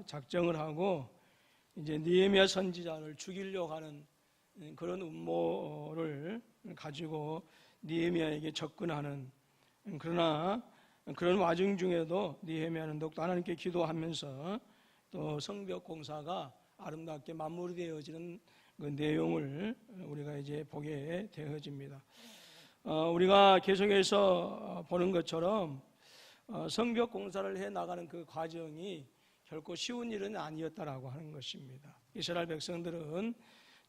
작정을 하고 이제 느헤미야 선지자를 죽이려고 하는 그런 음모를 가지고 느헤미야에게 접근하는, 그러나 그런 와중 중에도 느헤미야는 더욱더 하나님께 기도하면서 또 성벽 공사가 아름답게 마무리되어지는 그 내용을 우리가 이제 보게 되어집니다. 우리가 계속해서 보는 것처럼 성벽 공사를 해 나가는 그 과정이 결코 쉬운 일은 아니었다라고 하는 것입니다. 이스라엘 백성들은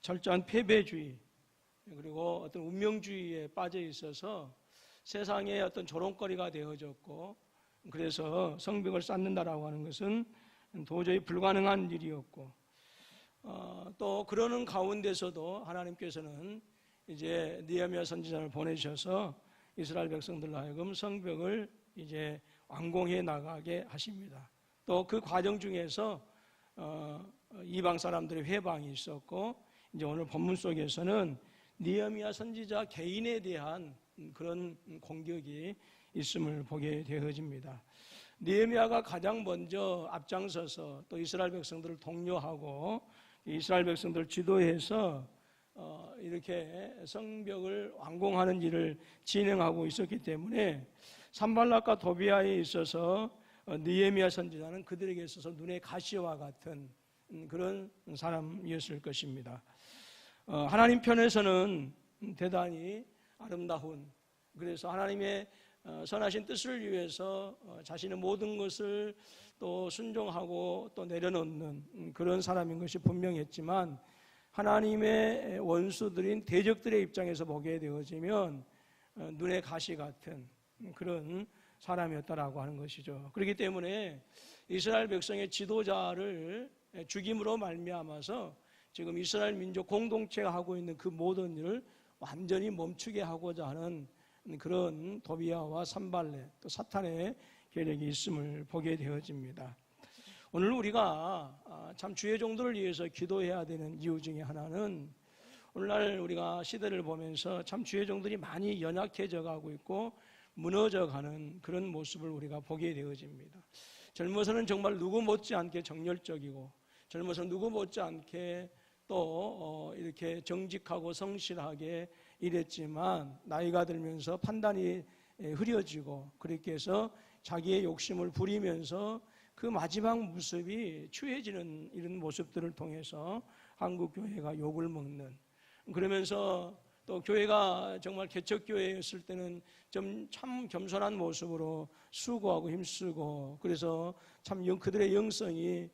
철저한 패배주의 그리고 어떤 운명주의에 빠져 있어서 세상에 어떤 조롱거리가 되어졌고, 그래서 성벽을 쌓는다라고 하는 것은 도저히 불가능한 일이었고, 또 그러는 가운데서도 하나님께서는 이제 느헤미야 선지자를 보내셔서 이스라엘 백성들로 하여금 성벽을 이제 완공해 나가게 하십니다. 또 그 과정 중에서 이방 사람들의 회방이 있었고, 이제 오늘 본문 속에서는 느헤미야 선지자 개인에 대한 그런 공격이 있음을 보게 되어집니다. 느헤미야가 가장 먼저 앞장서서 또 이스라엘 백성들을 독려하고 이스라엘 백성들을 지도해서 이렇게 성벽을 완공하는 일을 진행하고 있었기 때문에 산발락과 도비아에 있어서 느헤미야 선지자는 그들에게 있어서 눈의 가시와 같은 그런 사람이었을 것입니다. 하나님 편에서는 대단히 아름다운, 그래서 하나님의 선하신 뜻을 위해서 자신의 모든 것을 또 순종하고 또 내려놓는 그런 사람인 것이 분명했지만, 하나님의 원수들인 대적들의 입장에서 보게 되어지면 눈의 가시 같은 그런 사람이었다라고 하는 것이죠. 그렇기 때문에 이스라엘 백성의 지도자를 죽임으로 말미암아서 지금 이스라엘 민족 공동체가 하고 있는 그 모든 일을 완전히 멈추게 하고자 하는 그런 도비아와 산발렛 또 사탄의 계략이 있음을 보게 되어집니다. 오늘 우리가 참 주의 종들을 위해서 기도해야 되는 이유 중에 하나는, 오늘날 우리가 시대를 보면서 참 주의 종들이 많이 연약해져 가고 있고 무너져 가는 그런 모습을 우리가 보게 되어집니다. 젊어서는 정말 누구 못지않게 정열적이고, 젊어서 누구 못지않게 또 이렇게 정직하고 성실하게 일했지만, 나이가 들면서 판단이 흐려지고 그렇게 해서 자기의 욕심을 부리면서 그 마지막 모습이 추해지는 이런 모습들을 통해서 한국 교회가 욕을 먹는, 그러면서 또 교회가 정말 개척교회였을 때는 좀 참 겸손한 모습으로 수고하고 힘쓰고, 그래서 참 그들의 영성이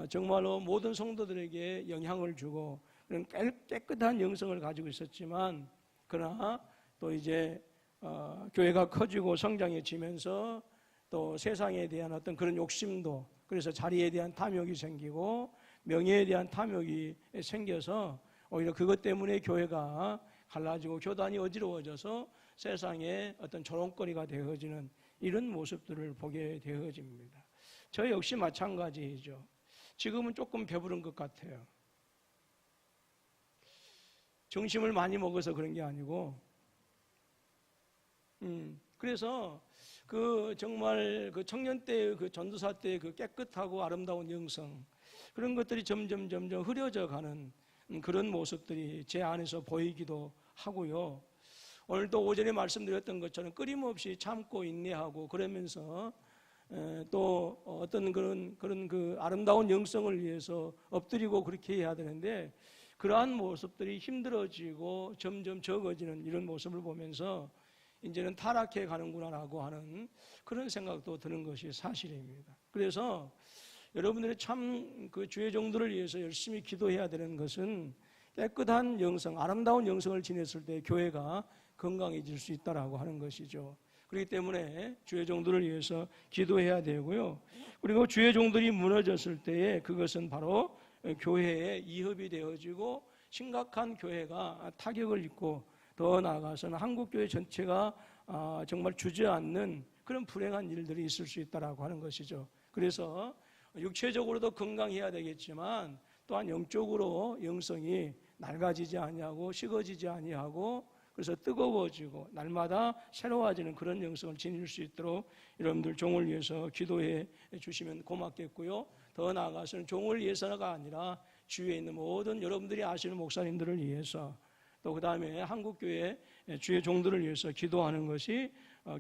정말로 모든 성도들에게 영향을 주고 그런 깨끗한 영성을 가지고 있었지만, 그러나 또 이제 교회가 커지고 성장해지면서 또 세상에 대한 어떤 그런 욕심도, 그래서 자리에 대한 탐욕이 생기고 명예에 대한 탐욕이 생겨서 오히려 그것 때문에 교회가 갈라지고 교단이 어지러워져서 세상에 어떤 조롱거리가 되어지는 이런 모습들을 보게 되어집니다. 저 역시 마찬가지이죠. 지금은 조금 배부른 것 같아요. 점심을 많이 먹어서 그런 게 아니고, 그래서 그 정말 그 청년 때, 그 전도사 때 그 깨끗하고 아름다운 영성, 그런 것들이 점점 흐려져 가는 그런 모습들이 제 안에서 보이기도 하고요. 오늘도 오전에 말씀드렸던 것처럼 끊임없이 참고 인내하고 그러면서 또 어떤 그런 그 아름다운 영성을 위해서 엎드리고 그렇게 해야 되는데, 그러한 모습들이 힘들어지고 점점 적어지는 이런 모습을 보면서 이제는 타락해 가는구나라고 하는 그런 생각도 드는 것이 사실입니다. 그래서 여러분들이 참 그 주의 종들을 위해서 열심히 기도해야 되는 것은 깨끗한 영성, 아름다운 영성을 지냈을 때 교회가 건강해질 수 있다라고 하는 것이죠. 그렇기 때문에 주의 종들을 위해서 기도해야 되고요. 그리고 주의 종들이 무너졌을 때에 그것은 바로 교회에 이협이 되어지고 심각한 교회가 타격을 입고, 더 나아가서는 한국교회 전체가 정말 주저앉는 그런 불행한 일들이 있을 수 있다라고 하는 것이죠. 그래서 육체적으로도 건강해야 되겠지만 또한 영적으로 영성이 낡아지지 아니하고 식어지지 아니하고, 그래서 뜨거워지고 날마다 새로워지는 그런 영성을 지닐 수 있도록 여러분들 종을 위해서 기도해 주시면 고맙겠고요. 더 나아가서는 종을 위해서가 아니라 주위에 있는 모든 여러분들이 아시는 목사님들을 위해서, 또 그 다음에 한국교회 주의 종들을 위해서 기도하는 것이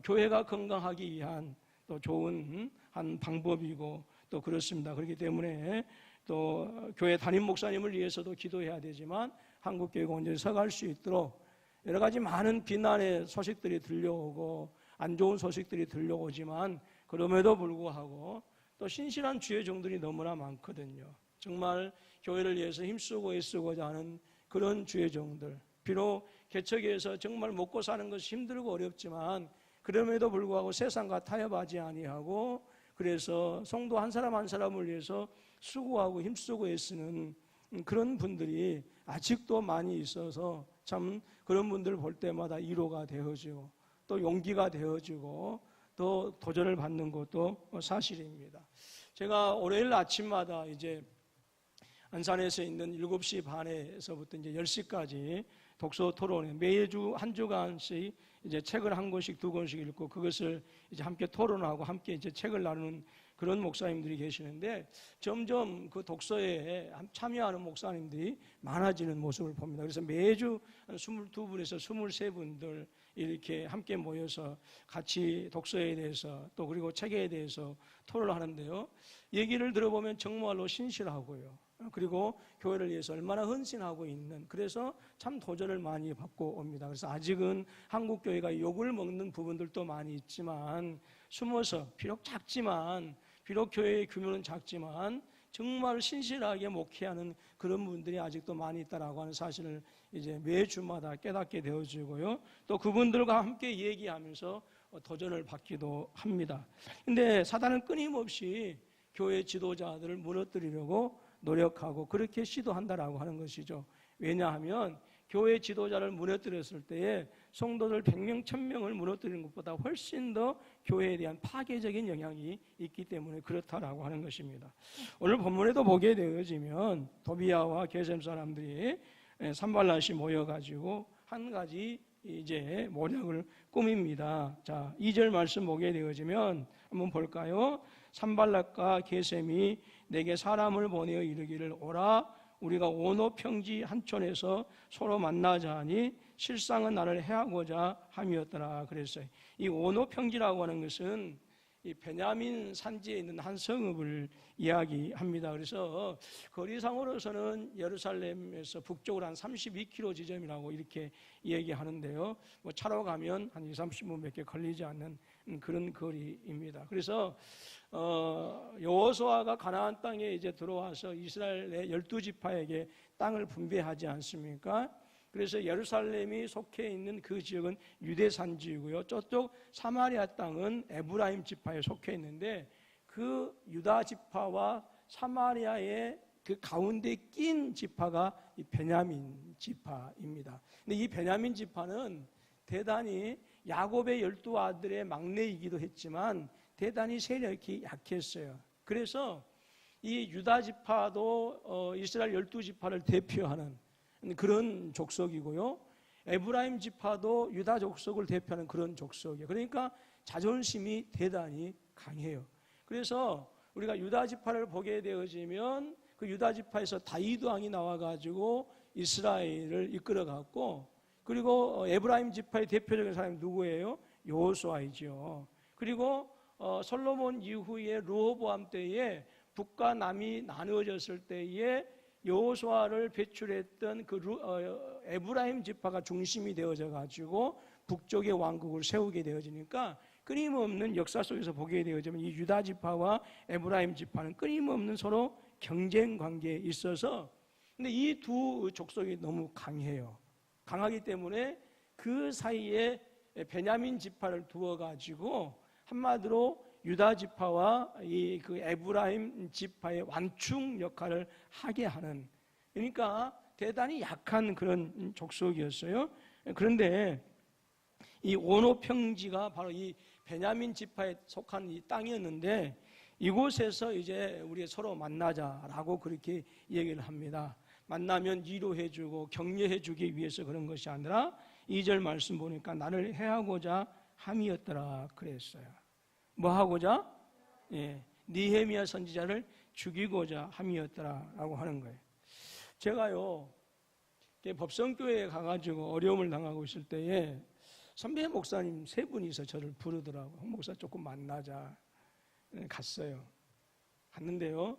교회가 건강하기 위한 또 좋은 한 방법이고 또 그렇습니다. 그렇기 때문에 또 교회 담임 목사님을 위해서도 기도해야 되지만 한국교회가 온전히 서갈 수 있도록 여러 가지 많은 비난의 소식들이 들려오고 안 좋은 소식들이 들려오지만 그럼에도 불구하고 또 신실한 주의 종들이 너무나 많거든요. 정말 교회를 위해서 힘쓰고 애쓰고자 하는 그런 주의 종들, 비록 개척에서 정말 먹고 사는 것이 힘들고 어렵지만 그럼에도 불구하고 세상과 타협하지 아니하고 그래서 성도 한 사람 한 사람을 위해서 수고하고 힘쓰고 애쓰는 그런 분들이 아직도 많이 있어서 참 그런 분들을 볼 때마다 위로가 되어지고 또 용기가 되어지고 또 도전을 받는 것도 사실입니다. 제가 월요일 아침마다 이제 안산에서 있는 7시 반에서부터 이제 10시까지 독서 토론회, 매주 한 주간씩 이제 책을 한 권씩 두 권씩 읽고 그것을 이제 함께 토론하고 함께 이제 책을 나누는 그런 목사님들이 계시는데 점점 그 독서에 참여하는 목사님들이 많아지는 모습을 봅니다. 그래서 매주 22분에서 23분들 이렇게 함께 모여서 같이 독서에 대해서 또 그리고 책에 대해서 토론을 하는데요. 얘기를 들어보면 정말로 신실하고요. 그리고 교회를 위해서 얼마나 헌신하고 있는, 그래서 참 도전을 많이 받고 옵니다. 그래서 아직은 한국교회가 욕을 먹는 부분들도 많이 있지만 숨어서 비록 작지만 비록 교회의 규모는 작지만 정말 신실하게 목회하는 그런 분들이 아직도 많이 있다라고 하는 사실을 이제 매주마다 깨닫게 되어지고요. 또 그분들과 함께 얘기하면서 도전을 받기도 합니다. 근데 사단은 끊임없이 교회 지도자들을 무너뜨리려고 노력하고 그렇게 시도한다라고 하는 것이죠. 왜냐하면 교회 지도자를 무너뜨렸을 때에 성도들 100명, 1000명을 무너뜨리는 것보다 훨씬 더 교회에 대한 파괴적인 영향이 있기 때문에 그렇다라고 하는 것입니다. 오늘 본문에도 보게 되어지면 도비아와 게셈 사람들이 산발랏이 모여가지고 한 가지 이제 모략을 꾸밉니다. 자, 2절 말씀 보게 되어지면 한번 볼까요? 산발랏과 게셈이 내게 사람을 보내어 이르기를 오라 우리가 오노 평지 한촌에서 서로 만나자 하니 실상은 나를 해하고자 함이었더라 그랬어요. 이 오노 평지라고 하는 것은 이 베냐민 산지에 있는 한 성읍을 이야기합니다. 그래서 거리상으로서는 예루살렘에서 북쪽으로 한 32km 지점이라고 이렇게 얘기하는데요. 뭐 차로 가면 한 20-30분밖에 걸리지 않는 그런 거리입니다. 그래서 여호수아가 가나안 땅에 이제 들어와서 이스라엘의 12지파에게 땅을 분배하지 않습니까? 그래서 예루살렘이 속해 있는 그 지역은 유대 산지이고요. 저쪽 사마리아 땅은 에브라임 지파에 속해 있는데 그 유다 지파와 사마리아의 그 가운데 낀 지파가 이 베냐민 지파입니다. 근데 이 베냐민 지파는 대단히 야곱의 12아들의 막내이기도 했지만 대단히 세력이 약했어요. 그래서 이 유다 지파도 이스라엘 12지파를 대표하는 그런 족속이고요. 에브라임 지파도 유다 족속을 대표하는 그런 족속이에요. 그러니까 자존심이 대단히 강해요. 그래서 우리가 유다 지파를 보게 되어지면 그 유다 지파에서 다윗 왕이 나와가지고 이스라엘을 이끌어갔고, 그리고 에브라임 지파의 대표적인 사람이 누구예요? 여호수아이죠. 그리고 솔로몬 이후에 르호보암 때에 북과 남이 나누어졌을 때에 여호수아를 배출했던 그 에브라임 지파가 중심이 되어져 가지고 북쪽의 왕국을 세우게 되어지니까 끊임없는 역사 속에서 보게 되어지면 이 유다 지파와 에브라임 지파는 끊임없는 서로 경쟁 관계에 있어서, 근데 이 두 족속이 너무 강해요. 강하기 때문에 그 사이에 베냐민 지파를 두어 가지고 한마디로 유다 지파와 이 그 에브라임 지파의 완충 역할을 하게 하는, 그러니까 대단히 약한 그런 족속이었어요. 그런데 이 오노 평지가 바로 이 베냐민 지파에 속한 이 땅이었는데 이곳에서 이제 우리 서로 만나자라고 그렇게 얘기를 합니다. 만나면 위로해주고 격려해주기 위해서 그런 것이 아니라 2절 말씀 보니까 나를 해하고자 함이었더라 그랬어요. 뭐 하고자? 예, 느헤미야 선지자를 죽이고자 함이었더라라고 하는 거예요. 제가요 법성교회에 가가지고 어려움을 당하고 있을 때에 선배 목사님 3분이서 저를 부르더라고요. 홍 목사 조금 만나자. 갔어요. 갔는데요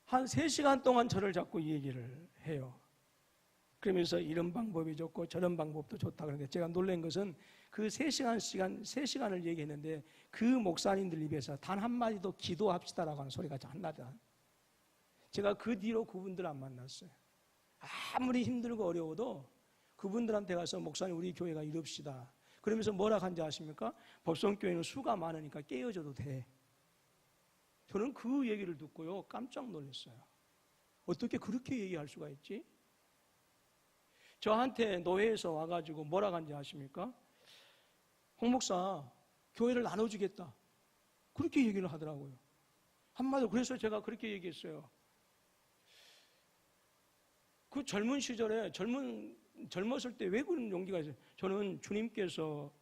한 3시간 동안 저를 자꾸 얘기를 해요. 그러면서 이런 방법이 좋고 저런 방법도 좋다 그러는데, 제가 놀란 것은 그 3시간을 얘기했는데 그 목사님들 입에서 단 한마디도 기도합시다라고 하는 소리가 안 나더라. 제가 그 뒤로 그분들 안 만났어요. 아무리 힘들고 어려워도 그분들한테 가서 목사님 우리 교회가 이럽시다. 그러면서 뭐라 한지 아십니까? 법성교회는 수가 많으니까 깨어져도 돼. 저는 그 얘기를 듣고요 깜짝 놀랐어요. 어떻게 그렇게 얘기할 수가 있지? 저한테 노회에서 와가지고 뭐라 한지 아십니까? 홍 목사 교회를 나눠주겠다. 그렇게 얘기를 하더라고요. 한마디로. 그래서 제가 그렇게 얘기했어요. 그 젊은 시절에 젊었을 때 왜 그런 용기가 있어요? 저는 주님께서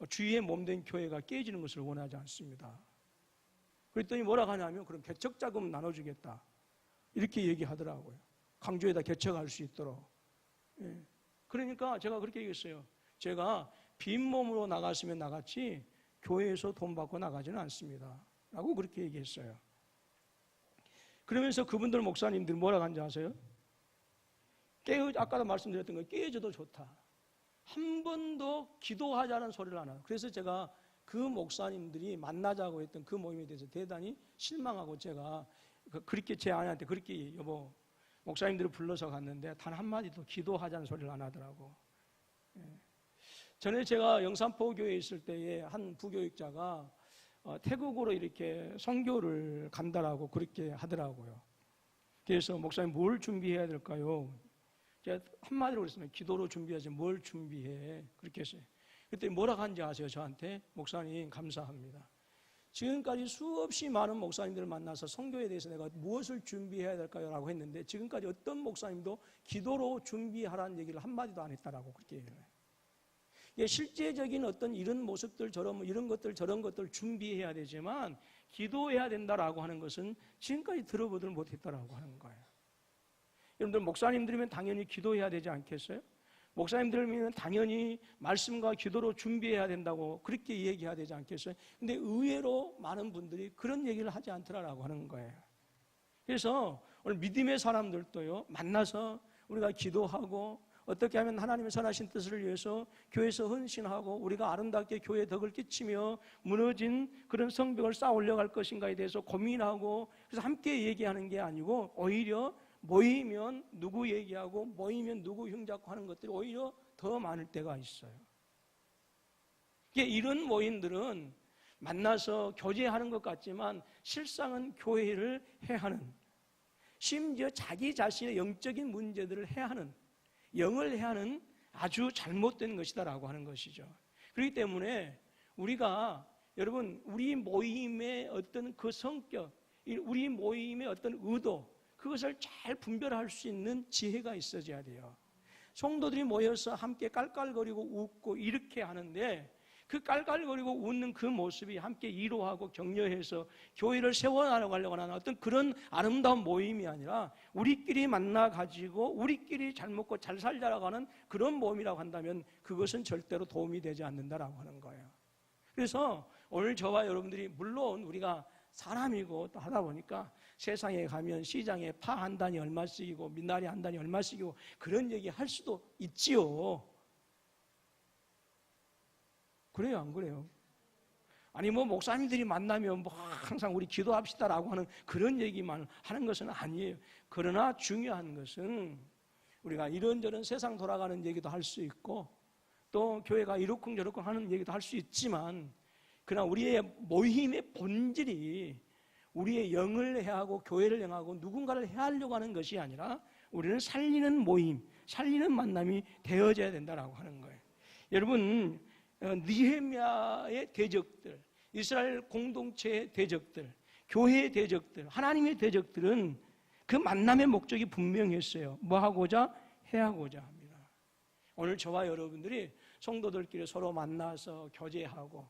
주위에 몸된 교회가 깨지는 것을 원하지 않습니다. 그랬더니 뭐라 하냐면 그럼 개척자금 나눠주겠다. 이렇게 얘기하더라고요. 강조에다 개척할 수 있도록. 예. 그러니까 제가 그렇게 얘기했어요. 제가 빈 몸으로 나갔으면 나갔지 교회에서 돈 받고 나가지는 않습니다. 라고 그렇게 얘기했어요. 그러면서 그분들 목사님들 뭐라고 하는지 아세요? 아까도 말씀드렸던 거예요. 깨어져도 좋다. 한 번도 기도하자는 소리를 안 해요. 그래서 제가 그 목사님들이 만나자고 했던 그 모임에 대해서 대단히 실망하고 제가 그렇게 제 아내한테 그렇게 여보 목사님들을 불러서 갔는데 단 한마디도 기도하자는 소리를 안 하더라고. 전에 제가 영산포교회에 있을 때에 한 부교육자가 태국으로 이렇게 선교를 간다라고 그렇게 하더라고요. 그래서 목사님 뭘 준비해야 될까요? 제가 한마디로 그랬습니다. 기도로 준비하지 뭘 준비해. 그렇게 했어요. 그때 뭐라고 하는지 아세요? 저한테? 목사님 감사합니다. 지금까지 수없이 많은 목사님들을 만나서 선교에 대해서 내가 무엇을 준비해야 될까요? 라고 했는데 지금까지 어떤 목사님도 기도로 준비하라는 얘기를 한마디도 안 했다라고 그렇게 얘기를 해요. 실제적인 어떤 이런 모습들 이런 것들 저런 것들 준비해야 되지만 기도해야 된다라고 하는 것은 지금까지 들어보들 못했다라고 하는 거예요. 여러분들 목사님들이면 당연히 기도해야 되지 않겠어요? 목사님들이면 당연히 말씀과 기도로 준비해야 된다고 그렇게 얘기해야 되지 않겠어요? 근데 의외로 많은 분들이 그런 얘기를 하지 않더라라고 하는 거예요. 그래서 오늘 믿음의 사람들도요 만나서 우리가 기도하고 어떻게 하면 하나님의 선하신 뜻을 위해서 교회에서 헌신하고 우리가 아름답게 교회에 덕을 끼치며 무너진 그런 성벽을 쌓아 올려갈 것인가에 대해서 고민하고 그래서 함께 얘기하는 게 아니고 오히려 모이면 누구 얘기하고 모이면 누구 흉잡고 하는 것들이 오히려 더 많을 때가 있어요. 이런 모임들은 만나서 교제하는 것 같지만 실상은 교회를 해하는, 심지어 자기 자신의 영적인 문제들을 해하는, 영을 해하는 아주 잘못된 것이다라고 하는 것이죠. 그렇기 때문에 우리가 여러분 우리 모임의 어떤 그 성격, 우리 모임의 어떤 의도, 그것을 잘 분별할 수 있는 지혜가 있어져야 돼요. 성도들이 모여서 함께 깔깔거리고 웃고 이렇게 하는데 그 깔깔거리고 웃는 그 모습이 함께 위로하고 격려해서 교회를 세워나가려고 하는 어떤 그런 아름다운 모임이 아니라 우리끼리 만나가지고 우리끼리 잘 먹고 잘 살자라고 하는 그런 모임이라고 한다면 그것은 절대로 도움이 되지 않는다라고 하는 거예요. 그래서 오늘 저와 여러분들이 물론 우리가 사람이고 또 하다 보니까 세상에 가면 시장에 파 한 단이 얼마씩이고 미나리 한 단이 얼마씩이고 그런 얘기 할 수도 있지요. 그래요, 안 그래요? 아니 목사님들이 만나면 항상 우리 기도합시다라고 하는 그런 얘기만 하는 것은 아니에요. 그러나 중요한 것은 우리가 이런저런 세상 돌아가는 얘기도 할 수 있고 또 교회가 이러쿵저러쿵 하는 얘기도 할 수 있지만 그러나 우리의 모임의 본질이 우리의 영을 해하고 교회를 향하고 누군가를 해하려고 하는 것이 아니라 우리는 살리는 모임, 살리는 만남이 되어져야 된다라고 하는 거예요. 여러분 느헤미야의 대적들, 이스라엘 공동체의 대적들, 교회의 대적들, 하나님의 대적들은 그 만남의 목적이 분명했어요. 뭐 하고자? 해하고자 합니다. 오늘 저와 여러분들이 성도들끼리 서로 만나서 교제하고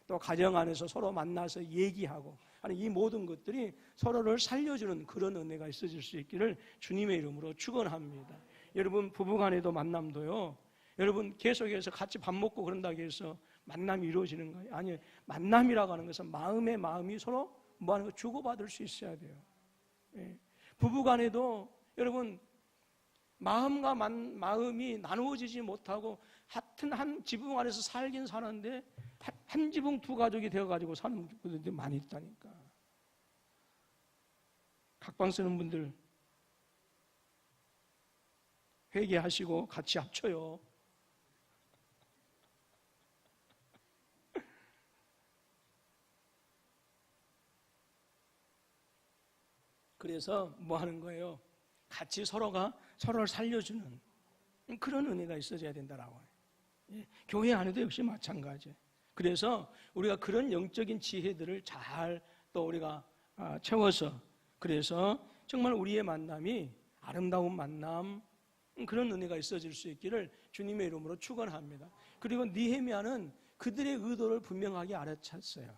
또 가정 안에서 서로 만나서 얘기하고 아니, 이 모든 것들이 서로를 살려주는 그런 은혜가 있어질 수 있기를 주님의 이름으로 축원합니다. 여러분, 부부간에도 만남도요, 여러분 계속해서 같이 밥 먹고 그런다고 해서 만남이 이루어지는 거예요. 아니요, 만남이라고 하는 것은 마음이 서로 뭐 하는 거 주고받을 수 있어야 돼요. 예. 부부간에도 여러분 마음과 마음이 나누어지지 못하고 같은 한 지붕 안에서 살긴 사는데 한 지붕 두 가족이 되어가지고 사는 분들이 많이 있다니까. 각방 쓰는 분들 회개하시고 같이 합쳐요. 그래서 뭐 하는 거예요? 같이 서로가 서로를 살려주는 그런 은혜가 있어져야 된다라고 해요. 교회 안에도 역시 마찬가지예요. 그래서 우리가 그런 영적인 지혜들을 잘 또 우리가 채워서, 그래서 정말 우리의 만남이 아름다운 만남, 그런 은혜가 있어질 수 있기를 주님의 이름으로 축원합니다. 그리고 느헤미야는 그들의 의도를 분명하게 알아챘어요.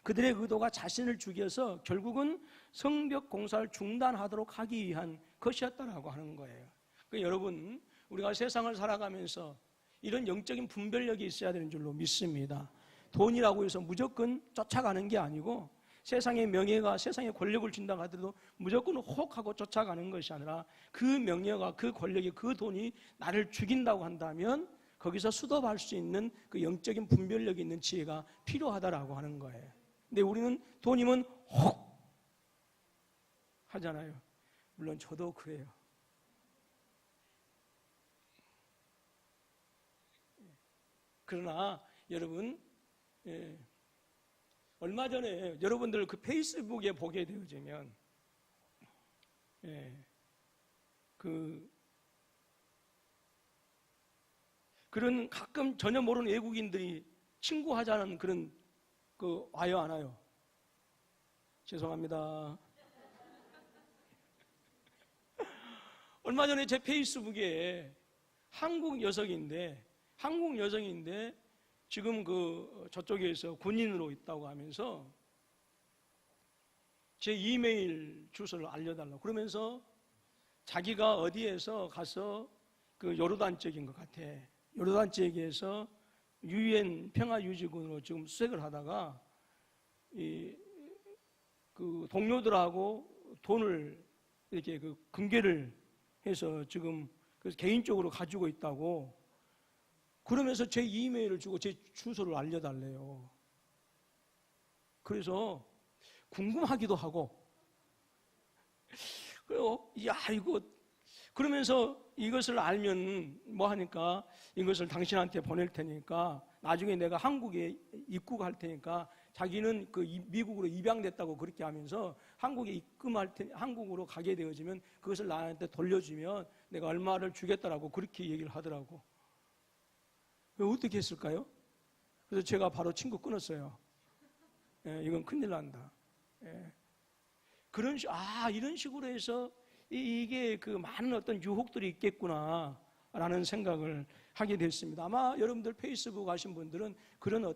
그들의 의도가 자신을 죽여서 결국은 성벽 공사를 중단하도록 하기 위한 것이었다라고 하는 거예요. 그러니까 여러분, 우리가 세상을 살아가면서 이런 영적인 분별력이 있어야 되는 줄로 믿습니다. 돈이라고 해서 무조건 쫓아가는 게 아니고, 세상의 명예가 세상의 권력을 준다고 하더라도 무조건 혹하고 쫓아가는 것이 아니라, 그 명예가, 그 권력이, 그 돈이 나를 죽인다고 한다면 거기서 수도할 수 있는 그 영적인 분별력이 있는 지혜가 필요하다라고 하는 거예요. 근데 우리는 돈이면 혹 하잖아요. 물론 저도 그래요. 그러나 여러분, 얼마 전에 여러분들 그 페이스북에 보게 되어지면 그런 가끔 전혀 모르는 외국인들이 친구하자는 그런 와요, 안 와요? 죄송합니다. 얼마 전에 제 페이스북에 한국 여성인데 지금 저쪽에서 군인으로 있다고 하면서 제 이메일 주소를 알려달라고 그러면서 자기가 어디에서 가서 요르단 쪽인 것 같아. 요르단 지역에서 UN 평화유지군으로 지금 수색을 하다가 동료들하고 돈을 이렇게 금괴를 해서 지금 개인적으로 가지고 있다고 그러면서 제 이메일을 주고 제 주소를 알려달래요. 그래서 궁금하기도 하고, 그러면서 이것을 알면 뭐 하니까 이것을 당신한테 보낼 테니까 나중에 내가 한국에 입국할 테니까 자기는 미국으로 입양됐다고 그렇게 하면서 한국에 한국으로 가게 되어지면 그것을 나한테 돌려주면 내가 얼마를 주겠다라고 그렇게 얘기를 하더라고. 어떻게 했을까요? 그래서 제가 바로 친구 끊었어요. 이건 큰일 난다. 이런 식으로 해서 이게 많은 어떤 유혹들이 있겠구나라는 생각을 하게 됐습니다. 아마 여러분들 페이스북 하신 분들은 그런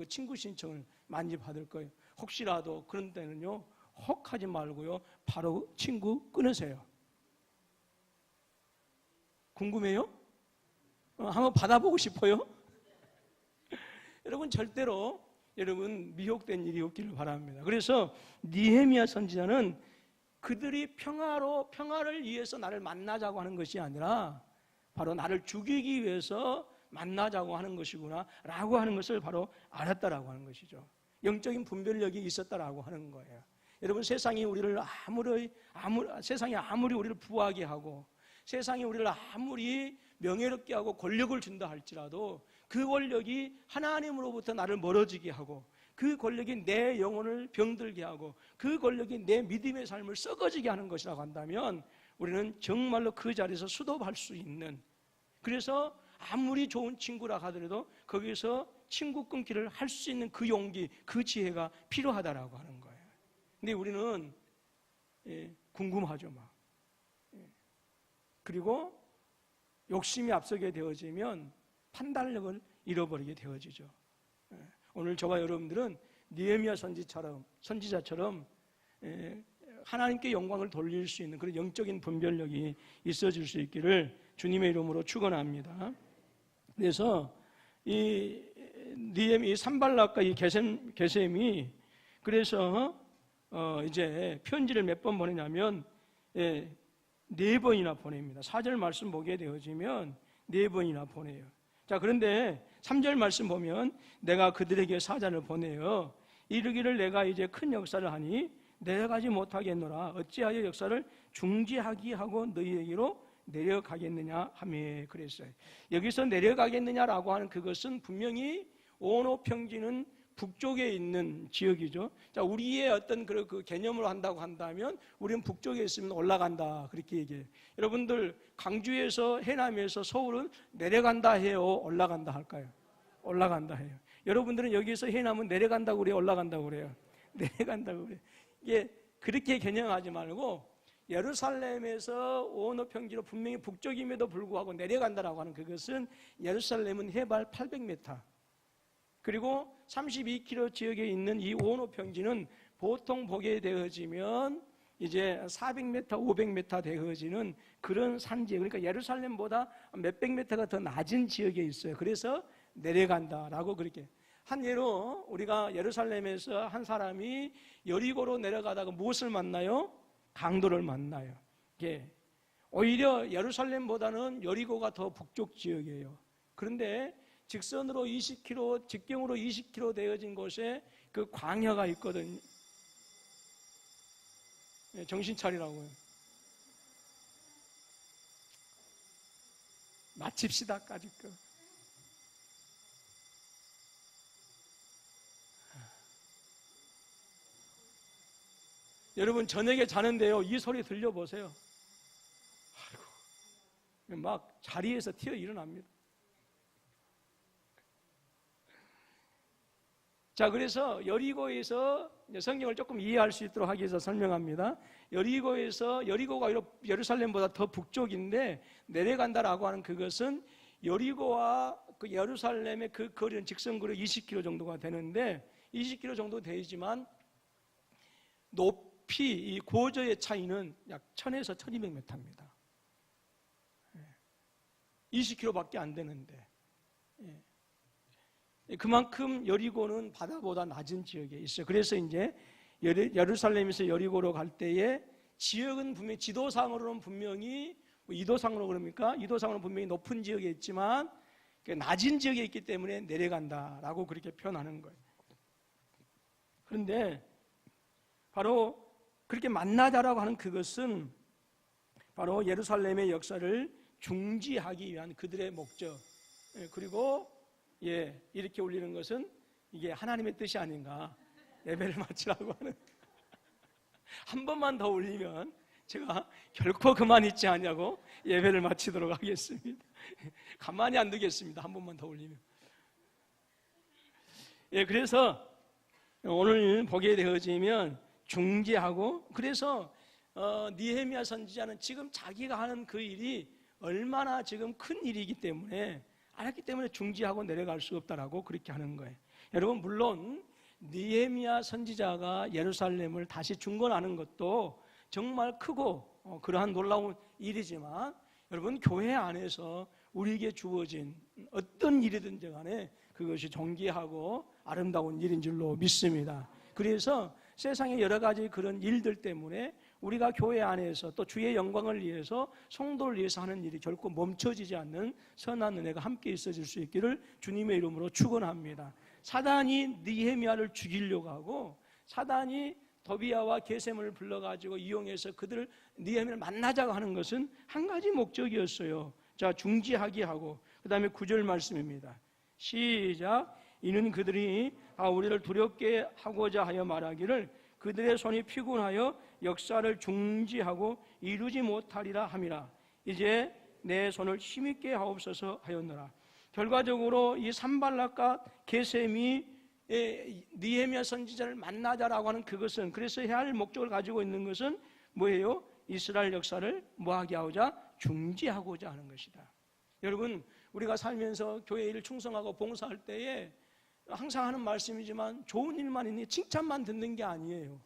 친구 신청을 많이 받을 거예요. 혹시라도 그런 때는요, 혹하지 말고요, 바로 친구 끊으세요. 궁금해요? 한번 받아보고 싶어요? 여러분, 절대로 미혹된 일이 없기를 바랍니다. 그래서 느헤미야 선지자는 그들이 평화를 위해서 나를 만나자고 하는 것이 아니라 바로 나를 죽이기 위해서 만나자고 하는 것이구나 라고 하는 것을 바로 알았다라고 하는 것이죠. 영적인 분별력이 있었다라고 하는 거예요. 여러분, 세상이 아무리 우리를 부하게 하고 세상이 우리를 아무리 명예롭게 하고 권력을 준다 할지라도 그 권력이 하나님으로부터 나를 멀어지게 하고 그 권력이 내 영혼을 병들게 하고 그 권력이 내 믿음의 삶을 썩어지게 하는 것이라고 한다면 우리는 정말로 그 자리에서 수도할 수 있는, 그래서 아무리 좋은 친구라 하더라도 거기서 친구 끊기를 할 수 있는 그 용기, 그 지혜가 필요하다라고 하는 거예요. 근데 우리는 궁금하죠, 막. 그리고 욕심이 앞서게 되어지면 판단력을 잃어버리게 되어지죠. 오늘 저와 여러분들은 느헤미야 선지자처럼 하나님께 영광을 돌릴 수 있는 그런 영적인 분별력이 있어질 수 있기를 주님의 이름으로 축원합니다. 그래서 이 산발락과 이 게셈이 그래서 이제 편지를 몇 번 보내냐면 4번이나 보냅니다. 4절 말씀 보게 되어지면 4번이나 보내요. 자, 그런데 3절 말씀 보면 내가 그들에게 사자를 보내어 이르기를 내가 이제 큰 역사를 하니 내려가지 못하겠노라. 어찌하여 역사를 중지하기 하고 너희에게로 내려가겠느냐 하며 그랬어요. 여기서 내려가겠느냐라고 하는 그것은 분명히 오노 평지는 북쪽에 있는 지역이죠. 자, 우리의 어떤 그 개념으로 한다고 한다면 우리는 북쪽에 있으면 올라간다 그렇게 얘기해요. 여러분들 광주에서 해남에서 서울은 내려간다 해요, 올라간다 할까요? 올라간다 해요. 여러분들은 여기서 해남은 내려간다고 그래요, 올라간다고 그래요? 내려간다고 그래요. 이게 그렇게 개념하지 말고 예루살렘에서 오노 평지로 분명히 북쪽임에도 불구하고 내려간다라고 하는 그것은 예루살렘은 해발 800m 그리고 32km 지역에 있는 이 오노 평지는 보통 보게 되어지면 이제 400m, 500m 되어지는 그런 산지역, 그러니까 예루살렘보다 몇백 미터가 더 낮은 지역에 있어요. 그래서 내려간다라고 그렇게. 한 예로 우리가 예루살렘에서 한 사람이 여리고로 내려가다가 무엇을 만나요? 강도를 만나요. 예. 오히려 예루살렘보다는 여리고가 더 북쪽 지역이에요. 그런데 직선으로 20km, 직경으로 20km 되어진 곳에 그 광야가 있거든요. 예, 정신 차리라고요. 마칩시다, 까짓 거. 여러분 저녁에 자는데요, 이 소리 들려보세요. 아이고, 막 자리에서 튀어 일어납니다. 자, 그래서 여리고에서 성경을 조금 이해할 수 있도록 하기 위해서 설명합니다. 여리고가 예루살렘보다 더 북쪽인데 내려간다라고 하는 그것은 여리고와 그 예루살렘의 그 거리는 직선거리 20km 정도가 되는데 20km 정도 되지만 높이 이 고저의 차이는 약 1000에서 1200m입니다. 20km밖에 안 되는데 그만큼 여리고는 바다보다 낮은 지역에 있어요. 그래서 이제 예루살렘에서 여리고로 갈 때에 지역은 분명히 지도상으로는 분명히 이도상으로 그럽니까? 이도상으로는 분명히 높은 지역에 있지만 낮은 지역에 있기 때문에 내려간다라고 그렇게 표현하는 거예요. 그런데 바로 그렇게 만나자라고 하는 그것은 바로 예루살렘의 역사를 중지하기 위한 그들의 목적, 그리고 이렇게 올리는 것은 이게 하나님의 뜻이 아닌가, 예배를 마치라고 하는. 한 번만 더 올리면 제가 결코 그만 있지 않냐고 예배를 마치도록 하겠습니다. 가만히 안 두겠습니다. 한 번만 더 올리면. 그래서 오늘 보게 되어지면 중지하고, 그래서 느헤미야 선지자는 지금 자기가 하는 그 일이 얼마나 지금 큰 일이기 때문에 알았기 때문에 중지하고 내려갈 수 없다라고 그렇게 하는 거예요. 여러분, 물론 느헤미야 선지자가 예루살렘을 다시 중건하는 것도 정말 크고 그러한 놀라운 일이지만, 여러분, 교회 안에서 우리에게 주어진 어떤 일이든지 간에 그것이 존귀하고 아름다운 일인 줄로 믿습니다. 그래서 세상의 여러 가지 그런 일들 때문에 우리가 교회 안에서 또 주의 영광을 위해서, 성도를 위해서 하는 일이 결코 멈춰지지 않는 선한 은혜가 함께 있어질 수 있기를 주님의 이름으로 축원합니다. 사단이 느헤미야를 죽이려고 하고, 사단이 도비야와 게셈을 불러가지고 이용해서 그들을, 느헤미야를 만나자고 하는 것은 한 가지 목적이었어요. 자, 중지하게 하고, 그 다음에 9절 말씀입니다. 시작. 이는 그들이 우리를 두렵게 하고자 하여 말하기를 그들의 손이 피곤하여 역사를 중지하고 이루지 못하리라 함이라. 이제 내 손을 힘있게 하옵소서 하였노라. 결과적으로 이 산발락과 게셈이 느헤미야 선지자를 만나자라고 하는 그것은, 그래서 해야 할 목적을 가지고 있는 것은 뭐예요? 이스라엘 역사를 뭐하게 하고자? 중지하고자 하는 것이다. 여러분, 우리가 살면서 교회 일을 충성하고 봉사할 때에 항상 하는 말씀이지만 좋은 일만 있니 칭찬만 듣는 게 아니에요.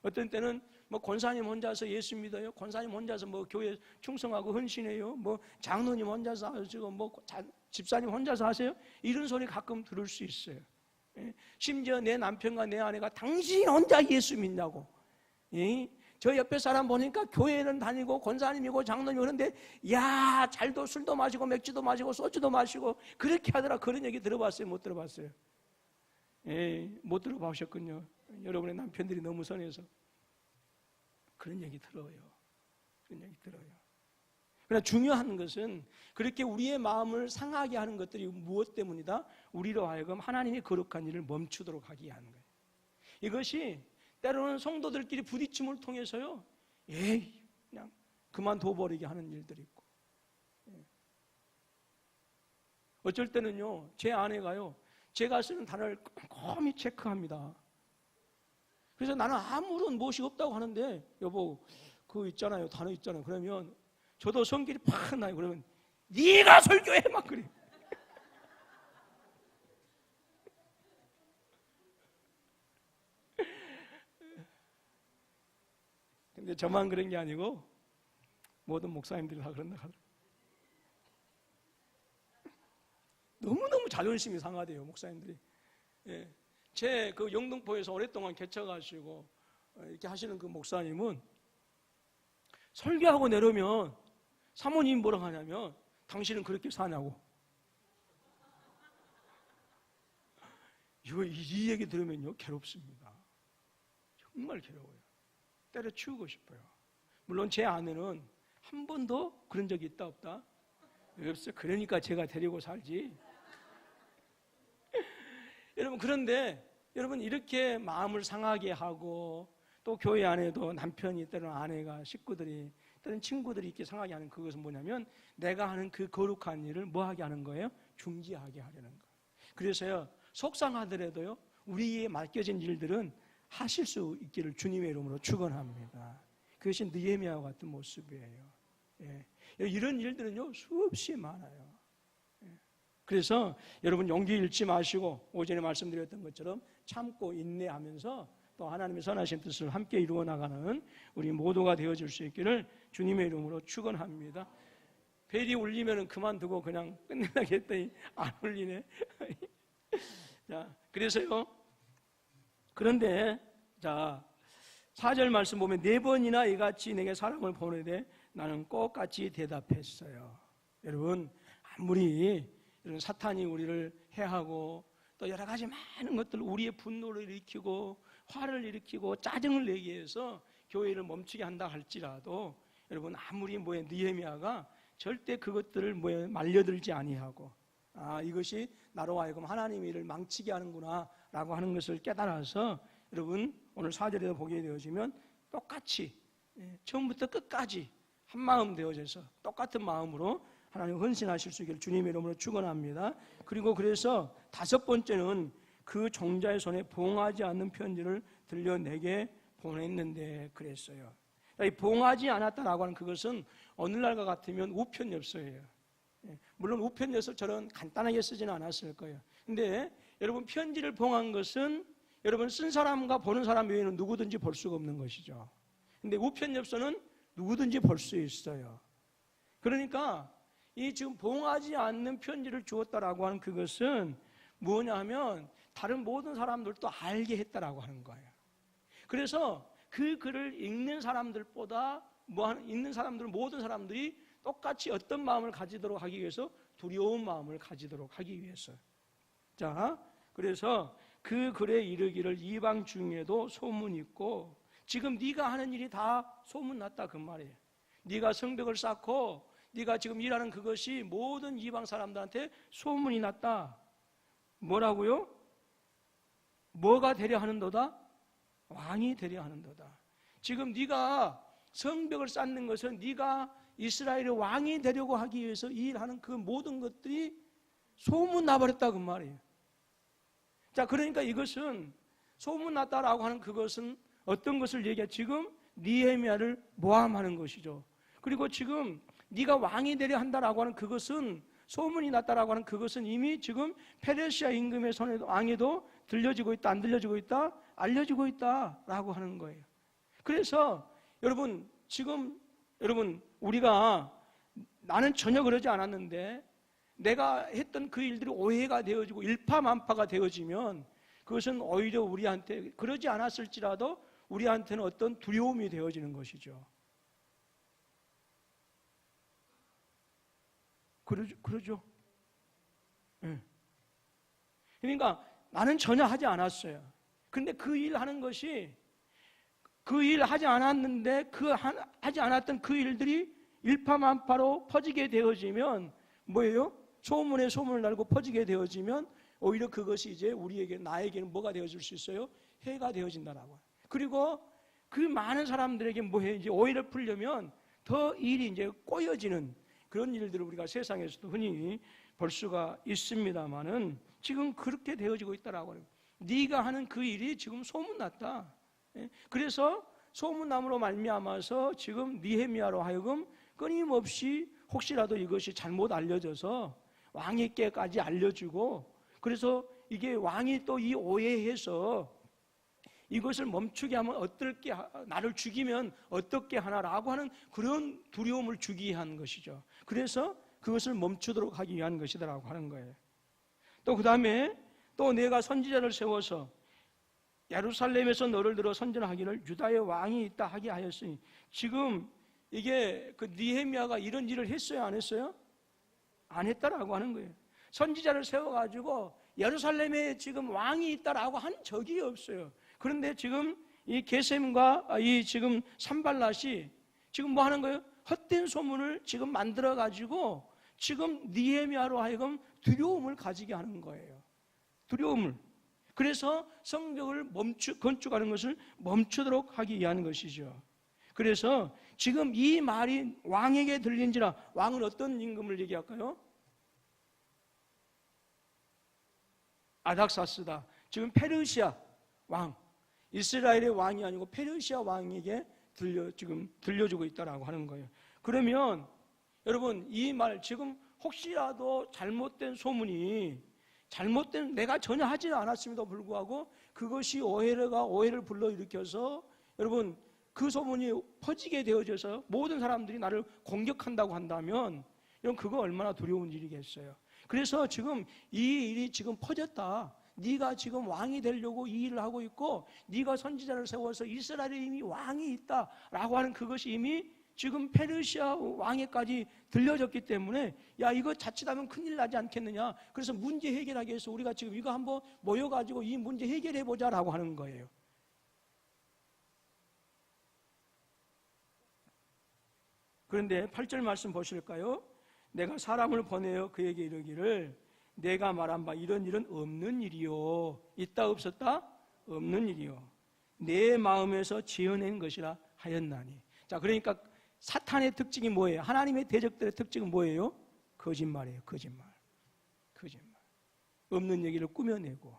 어떤 때는 뭐 권사님 혼자서 예수 믿어요. 권사님 혼자서 뭐 교회 충성하고 헌신해요. 뭐 장로님 혼자서 하시고 뭐 집사님 혼자서 하세요. 이런 소리 가끔 들을 수 있어요. 심지어 내 남편과 내 아내가 당신 혼자 예수 믿냐고. 저 옆에 사람 보니까 교회는 다니고 권사님이고 장로님이고 그런데 야 잘도 술도 마시고 맥주도 마시고 소주도 마시고 그렇게 하더라. 그런 얘기 들어봤어요? 못 들어봤어요? 못 들어보셨군요. 여러분의 남편들이 너무 선해서 그런 얘기 들어요. 그런 얘기 들어요. 그러나 중요한 것은 그렇게 우리의 마음을 상하게 하는 것들이 무엇 때문이다? 우리로 하여금 하나님의 거룩한 일을 멈추도록 하게 하는 거예요. 이것이 때로는 성도들끼리 부딪힘을 통해서요, 그냥 그만둬버리게 하는 일들이 있고, 어쩔 때는요, 제 아내가요, 제가 쓰는 단어를 꼼꼼히 체크합니다. 그래서 나는 아무런 무엇이 없다고 하는데, 여보, 그거 있잖아요, 단어 있잖아요. 그러면 저도 성질이 팍 나요. 그러면 네가 설교해 막 그래. 근데 저만 그런 게 아니고 모든 목사님들이 다 그런다 하더라고요. 너무너무 자존심이 상하대요, 목사님들이. 제 그 영등포에서 오랫동안 개척하시고 이렇게 하시는 그 목사님은 설교하고 내려오면 사모님이 뭐라고 하냐면 당신은 그렇게 사냐고. 이 얘기 들으면요 괴롭습니다. 정말 괴로워요. 때려치우고 싶어요. 물론 제 아내는 한 번도 그런 적이 있다 없다? 없어요. 그러니까 제가 데리고 살지. 여러분, 그런데 여러분 이렇게 마음을 상하게 하고 또 교회 안에도 남편이 때로는 아내가 식구들이 때로는 친구들이 이렇게 상하게 하는 그것은 뭐냐면 내가 하는 그 거룩한 일을 뭐하게 하는 거예요? 중지하게 하려는 거예요. 그래서요 속상하더라도요 우리에 맡겨진 일들은 하실 수 있기를 주님의 이름으로 축원합니다. 그것이 느헤미야와 같은 모습이에요. 이런 일들은요 수없이 많아요. 그래서 여러분 용기 잃지 마시고 오전에 말씀드렸던 것처럼 참고 인내하면서 또 하나님의 선하신 뜻을 함께 이루어 나가는 우리 모두가 되어줄 수 있기를 주님의 이름으로 축원합니다. 벨이 울리면 그만두고 그냥 끝내려고 했더니 안 울리네. 자, 그래서요. 그런데 자 4절 말씀 보면 4번이나 이같이 내게 사람을 보내되 나는 똑같이 대답했어요. 여러분 아무리 사탄이 우리를 해하고 또 여러 가지 많은 것들 우리의 분노를 일으키고 화를 일으키고 짜증을 내게 해서 교회를 멈추게 한다 할지라도 여러분 아무리 느헤미야가 절대 그것들을 말려들지 아니하고 이것이 나로 하여금 하나님의 일을 망치게 하는구나 라고 하는 것을 깨달아서 여러분 오늘 4절에도 보게 되어지면 똑같이 처음부터 끝까지 한마음 되어져서 똑같은 마음으로 하나님 헌신하실 수 있기를 주님의 이름으로 축원합니다. 그리고 그래서 5번째는 그 종자의 손에 봉하지 않는 편지를 들려 내게 보냈는데 그랬어요. 이 봉하지 않았다라고 하는 그것은 오늘날과 같으면 우편엽서예요. 물론 우편엽서처럼 간단하게 쓰지는 않았을 거예요. 근데 여러분 편지를 봉한 것은 여러분 쓴 사람과 보는 사람 외에는 누구든지 볼 수가 없는 것이죠. 근데 우편엽서는 누구든지 볼 수 있어요. 그러니까 이 지금 봉하지 않는 편지를 주었다라고 하는 그것은 뭐냐 하면 다른 모든 사람들도 알게 했다라고 하는 거예요. 그래서 그 글을 읽는 사람들보다 읽는 사람들 모든 사람들이 똑같이 어떤 마음을 가지도록 하기 위해서 두려운 마음을 가지도록 하기 위해서. 자, 그래서 그 글에 이르기를 이방 중에도 소문이 있고 지금 네가 하는 일이 다 소문났다 그 말이에요. 네가 성벽을 쌓고 네가 지금 일하는 그것이 모든 이방 사람들한테 소문이 났다. 뭐라고요? 뭐가 되려 하는도다? 왕이 되려 하는도다. 지금 네가 성벽을 쌓는 것은 네가 이스라엘의 왕이 되려고 하기 위해서 일하는 그 모든 것들이 소문나버렸다 그 말이에요. 자, 그러니까 이것은 소문났다라고 하는 그것은 어떤 것을 얘기해? 지금 느헤미야를 모함하는 것이죠. 그리고 지금 네가 왕이 되려 한다라고 하는 그것은 소문이 났다라고 하는 그것은 이미 지금 페르시아 임금의 손에도 왕에도 들려지고 있다, 안 들려지고 있다, 알려지고 있다라고 하는 거예요. 그래서 여러분 지금 우리가 나는 전혀 그러지 않았는데 내가 했던 그 일들이 오해가 되어지고 일파만파가 되어지면 그것은 오히려 우리한테 그러지 않았을지라도 우리한테는 어떤 두려움이 되어지는 것이죠. 그러죠. 네. 그러니까 나는 전혀 하지 않았어요. 근데 그 일 하는 것이 그 일 하지 않았는데 하지 않았던 그 일들이 일파만파로 퍼지게 되어지면 뭐예요? 소문에 소문을 날고 퍼지게 되어지면 오히려 그것이 이제 나에게는 뭐가 되어질 수 있어요? 해가 되어진다라고. 그리고 그 많은 사람들에게 뭐해? 이제 오해를 풀려면 더 일이 이제 꼬여지는 그런 일들을 우리가 세상에서도 흔히 볼 수가 있습니다만은 지금 그렇게 되어지고 있다라고 해요. 네가 하는 그 일이 지금 소문났다. 그래서 소문남으로 말미암아서 지금 느헤미야로 하여금 끊임없이 혹시라도 이것이 잘못 알려져서 왕에게까지 알려주고 그래서 이게 왕이 또 이 오해해서 이것을 멈추게 하면 어떻게 나를 죽이면 어떻게 하나라고 하는 그런 두려움을 주기 위한 것이죠. 그래서 그것을 멈추도록 하기 위한 것이다라고 하는 거예요. 또 그 다음에 또 내가 선지자를 세워서 예루살렘에서 너를 들어 선전하기를 유다의 왕이 있다 하게 하였으니 지금 이게 그 느헤미야가 이런 일을 했어요, 안 했어요? 안 했다라고 하는 거예요. 선지자를 세워가지고 예루살렘에 지금 왕이 있다라고 한 적이 없어요. 그런데 지금 이 게셈과 이 지금 산발랏이 지금 뭐 하는 거예요? 헛된 소문을 지금 만들어가지고 지금 느헤미야로 하여금 두려움을 가지게 하는 거예요. 두려움을. 그래서 성벽을 건축하는 것을 멈추도록 하기 위한 것이죠. 그래서 지금 이 말이 왕에게 들린지라 왕은 어떤 임금을 얘기할까요? 아닥사스다. 지금 페르시아 왕, 이스라엘의 왕이 아니고 페르시아 왕에게 지금 들려주고 있다라고 하는 거예요. 그러면 여러분 이 말 지금 혹시라도 잘못된 소문이 내가 전혀 하지 않았음에도 불구하고 그것이 오해를 불러일으켜서 여러분 그 소문이 퍼지게 되어져서 모든 사람들이 나를 공격한다고 한다면 이런 그거 얼마나 두려운 일이겠어요. 그래서 지금 이 일이 지금 퍼졌다. 네가 지금 왕이 되려고 이 일을 하고 있고 네가 선지자를 세워서 이스라엘에 이미 왕이 있다라고 하는 그것이 이미 지금 페르시아 왕에까지 들려졌기 때문에 야 이거 자칫하면 큰일 나지 않겠느냐. 그래서 문제 해결하기 위해서 우리가 지금 이거 한번 모여가지고 이 문제 해결해 보자라고 하는 거예요. 그런데 8절 말씀 보실까요? 내가 사람을 보내어 그에게 이르기를 내가 말한 바 이런 일은 없는 일이요. 있다 없었다? 없는 일이요. 내 마음에서 지어낸 것이라 하였나니. 자, 그러니까 사탄의 특징이 뭐예요? 하나님의 대적들의 특징은 뭐예요? 거짓말이에요. 거짓말. 없는 얘기를 꾸며내고.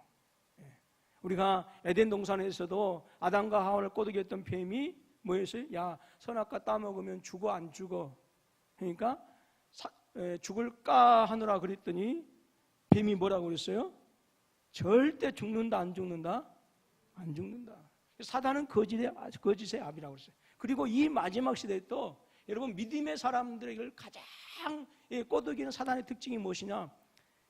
우리가 에덴 동산에서도 아담과 하와를 꼬드겼던 뱀이 뭐였어요? 야, 선악과 따먹으면 죽어 안 죽어? 그러니까 죽을까 하느라 그랬더니 뱀이 뭐라고 그랬어요? 절대 죽는다 안 죽는다? 안 죽는다. 사단은 거짓의 압이라고 그랬어요. 그리고 이 마지막 시대에 또 여러분 믿음의 사람들에게 가장 꼬드기는 사단의 특징이 무엇이냐?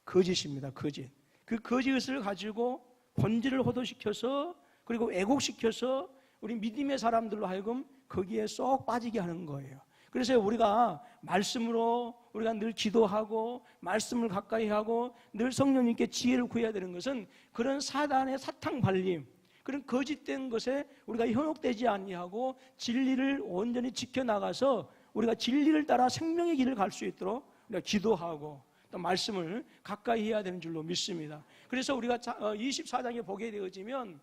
거짓입니다. 거짓. 그 거짓을 가지고 본질을 호도시켜서 그리고 왜곡시켜서 우리 믿음의 사람들로 하여금 거기에 쏙 빠지게 하는 거예요. 그래서 우리가 말씀으로 우리가 늘 기도하고 말씀을 가까이 하고 늘 성령님께 지혜를 구해야 되는 것은 그런 사단의 사탕 발림, 그런 거짓된 것에 우리가 현혹되지 아니하고 진리를 온전히 지켜나가서 우리가 진리를 따라 생명의 길을 갈 수 있도록 우리가 기도하고 또 말씀을 가까이 해야 되는 줄로 믿습니다. 그래서 우리가 24장에 보게 되어지면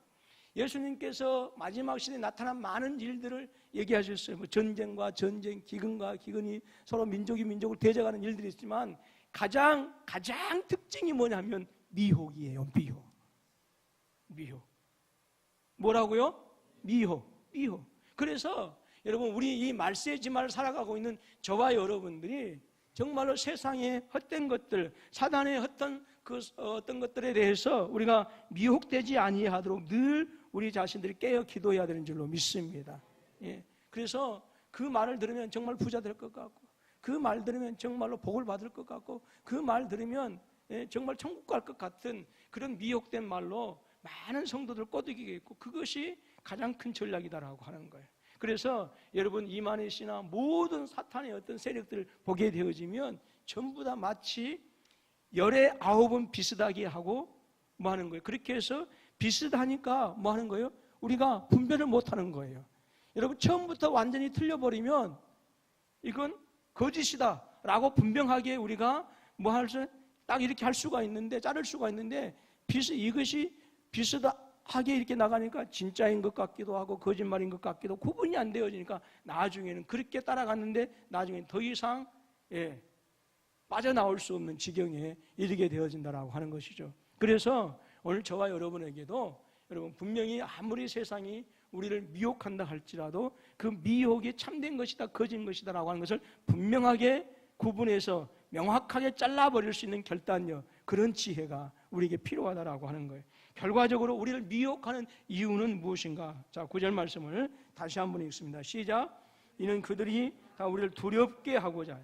예수님께서 마지막 시대에 나타난 많은 일들을 얘기하셨어요. 뭐 전쟁과 전쟁, 기근과 기근이 서로 민족이 민족을 대적하는 일들이 있지만 가장 특징이 뭐냐면 미혹이에요. 미혹. 뭐라고요? 미혹. 그래서 여러분 우리 이 말세의 지말을 살아가고 있는 저와 여러분들이 정말로 세상의 헛된 것들, 사단의 어떤 것들에 대해서 우리가 미혹되지 아니하도록 늘 우리 자신들이 깨어 기도해야 되는 줄로 믿습니다. 예. 그래서 그 말을 들으면 정말 부자 될 것 같고, 그 말 들으면 정말로 복을 받을 것 같고, 그 말 들으면 정말 천국 갈 것 같은 그런 미혹된 말로 많은 성도들 꼬드기겠고, 그것이 가장 큰 전략이다라고 하는 거예요. 그래서 여러분 이만희 씨나 모든 사탄의 어떤 세력들을 보게 되어지면 전부 다 마치 열의 9은 비슷하게 하고 뭐 하는 거예요? 그렇게 해서 비슷하니까 뭐 하는 거예요? 우리가 분별을 못 하는 거예요. 여러분 처음부터 완전히 틀려버리면 이건 거짓이다 라고 분명하게 우리가 뭐 할 수, 딱 이렇게 할 수가 있는데, 자를 수가 있는데 이것이 비슷하게 이렇게 나가니까 진짜인 것 같기도 하고 거짓말인 것 같기도 구분이 안 되어지니까 나중에는 그렇게 따라갔는데 나중에 더 이상 빠져나올 수 없는 지경에 이르게 되어진다라고 하는 것이죠. 그래서 오늘 저와 여러분에게도 여러분 분명히 아무리 세상이 우리를 미혹한다 할지라도 그 미혹이 참된 것이다 거짓 것이다라고 하는 것을 분명하게 구분해서 명확하게 잘라버릴 수 있는 결단력, 그런 지혜가 우리에게 필요하다라고 하는 거예요. 결과적으로 우리를 미혹하는 이유는 무엇인가? 자, 9절 말씀을 다시 한번 읽습니다. 시작. 이는 그들이 다 우리를 두렵게 하고자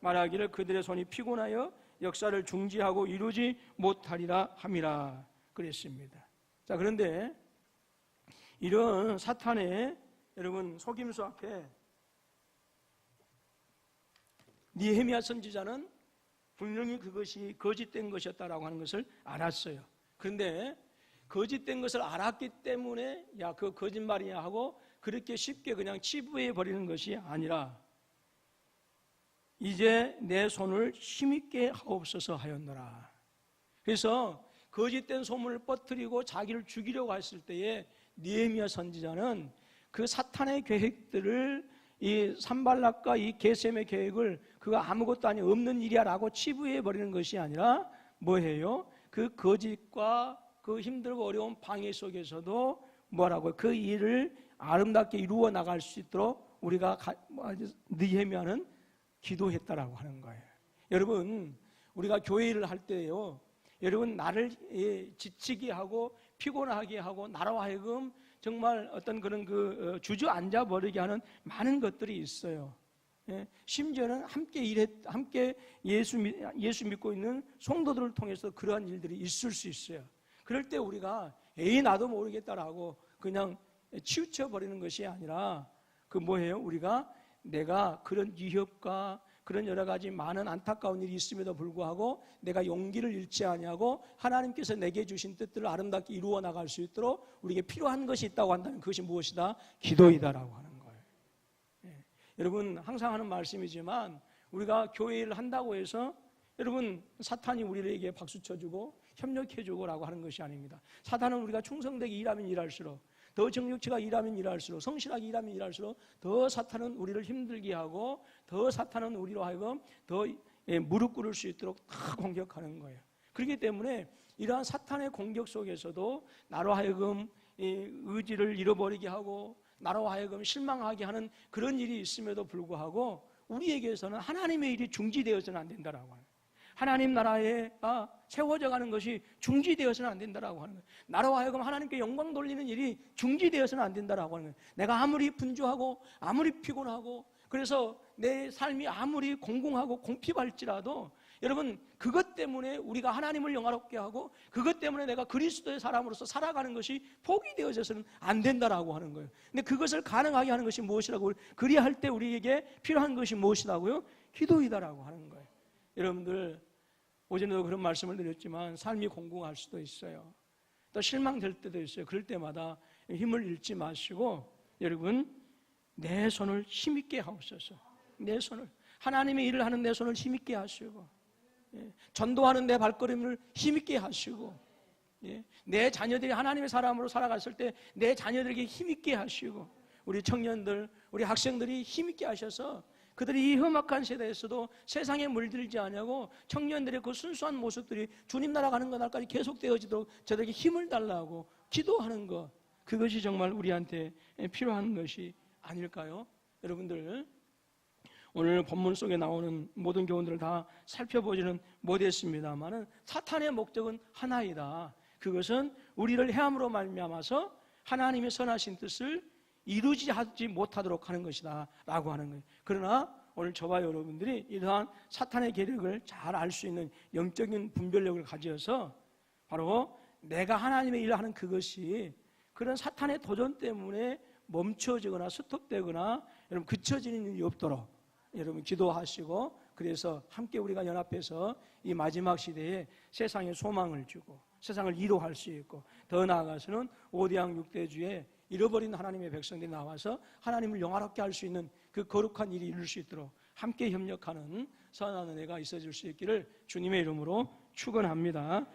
말하기를 그들의 손이 피곤하여 역사를 중지하고 이루지 못하리라 함이라 그랬습니다. 자, 그런데 이런 사탄의 여러분 속임수 앞에 느헤미야 선지자는 분명히 그것이 거짓된 것이었다라고 하는 것을 알았어요. 그런데 거짓된 것을 알았기 때문에 야, 그거 거짓말이냐 하고 그렇게 쉽게 그냥 치부해 버리는 것이 아니라 이제 내 손을 힘있게 하옵소서 하였노라. 그래서 거짓된 소문을 퍼뜨리고 자기를 죽이려고 했을 때에 느헤미야 선지자는 그 사탄의 계획들을 이 산발락과 이 게셈의 계획을 그거 아무것도 아니 없는 일이야라고 치부해 버리는 것이 아니라 뭐예요? 그 거짓과 그 힘들고 어려운 방해 속에서도 뭐라고요? 그 일을 아름답게 이루어 나갈 수 있도록 우리가 느헤미야는 기도했다라고 하는 거예요. 여러분 우리가 교회 일을 할 때요, 여러분 나를 지치게 하고 피곤하게 하고 나로 하여금 정말 어떤 그런 주저앉아 버리게 하는 많은 것들이 있어요. 심지어는 함께 예수 믿고 있는 성도들을 통해서 그러한 일들이 있을 수 있어요. 그럴 때 우리가 에이 나도 모르겠다라고 그냥 치우쳐 버리는 것이 아니라 그 뭐예요? 우리가 내가 그런 위협과 그런 여러 가지 많은 안타까운 일이 있음에도 불구하고 내가 용기를 잃지 아니하고 하나님께서 내게 주신 뜻들을 아름답게 이루어 나갈 수 있도록 우리에게 필요한 것이 있다고 한다면 그것이 무엇이다? 기도이다라고 하는 거예요. 여러분 항상 하는 말씀이지만 우리가 교회 일을 한다고 해서 여러분 사탄이 우리에게 박수 쳐주고 협력해주고 라고 하는 것이 아닙니다. 사탄은 우리가 충성되게 일하면 일할수록, 더 정력치가 일하면 일할수록, 성실하게 일하면 일할수록 더 사탄은 우리를 힘들게 하고 더 사탄은 우리로 하여금 더 무릎 꿇을 수 있도록 다 공격하는 거예요. 그렇기 때문에 이러한 사탄의 공격 속에서도 나로 하여금 의지를 잃어버리게 하고 나로 하여금 실망하게 하는 그런 일이 있음에도 불구하고 우리에게서는 하나님의 일이 중지되어서는 안 된다라고 하는 거예요. 하나님 나라에 세워져 가는 것이 중지되어서는 안 된다라고 하는 거예요. 나로 하여금 하나님께 영광 돌리는 일이 중지되어서는 안 된다라고 하는 거예요. 내가 아무리 분주하고 아무리 피곤하고 그래서 내 삶이 아무리 공공하고 공핍할지라도 여러분 그것 때문에 우리가 하나님을 영화롭게 하고 그것 때문에 내가 그리스도의 사람으로서 살아가는 것이 포기되어져서는 안 된다라고 하는 거예요. 근데 그것을 가능하게 하는 것이 무엇이라고, 그리할 때 우리에게 필요한 것이 무엇이라고요? 기도이다라고 하는 거예요. 여러분들 오전에도 그런 말씀을 드렸지만 삶이 공공할 수도 있어요. 또 실망될 때도 있어요. 그럴 때마다 힘을 잃지 마시고 여러분 내 손을 힘있게 하옵소서. 내 손을, 하나님의 일을 하는 내 손을 힘있게 하시고 전도하는 내 발걸음을 힘있게 하시고 내 자녀들이 하나님의 사람으로 살아갔을 때 내 자녀들에게 힘있게 하시고 우리 청년들, 우리 학생들이 힘있게 하셔서 그들이 이 험악한 세대에서도 세상에 물들지 않냐고 청년들의 그 순수한 모습들이 주님 나라 가는 그날까지 계속되어지도록 저들에게 힘을 달라고 기도하는 것, 그것이 정말 우리한테 필요한 것이 아닐까요? 여러분들 오늘 본문 속에 나오는 모든 교훈들을 다 살펴보지는 못했습니다만은 사탄의 목적은 하나이다. 그것은 우리를 해함으로 말미암아서 하나님의 선하신 뜻을 이루지 하지 못하도록 하는 것이다 라고 하는 거예요. 그러나 오늘 저와 여러분들이 이러한 사탄의 계략을 잘 알 수 있는 영적인 분별력을 가져서 바로 내가 하나님의 일을 하는 그것이 그런 사탄의 도전 때문에 멈춰지거나 스톱되거나 여러분 그쳐지는 일이 없도록 여러분 기도하시고, 그래서 함께 우리가 연합해서 이 마지막 시대에 세상에 소망을 주고 세상을 이로할 수 있고, 더 나아가서는 5대양 6대주에 잃어버린 하나님의 백성들이 나와서 하나님을 영화롭게 할 수 있는 그 거룩한 일이 이룰 수 있도록 함께 협력하는 선한 은혜가 있어질 수 있기를 주님의 이름으로 축원합니다.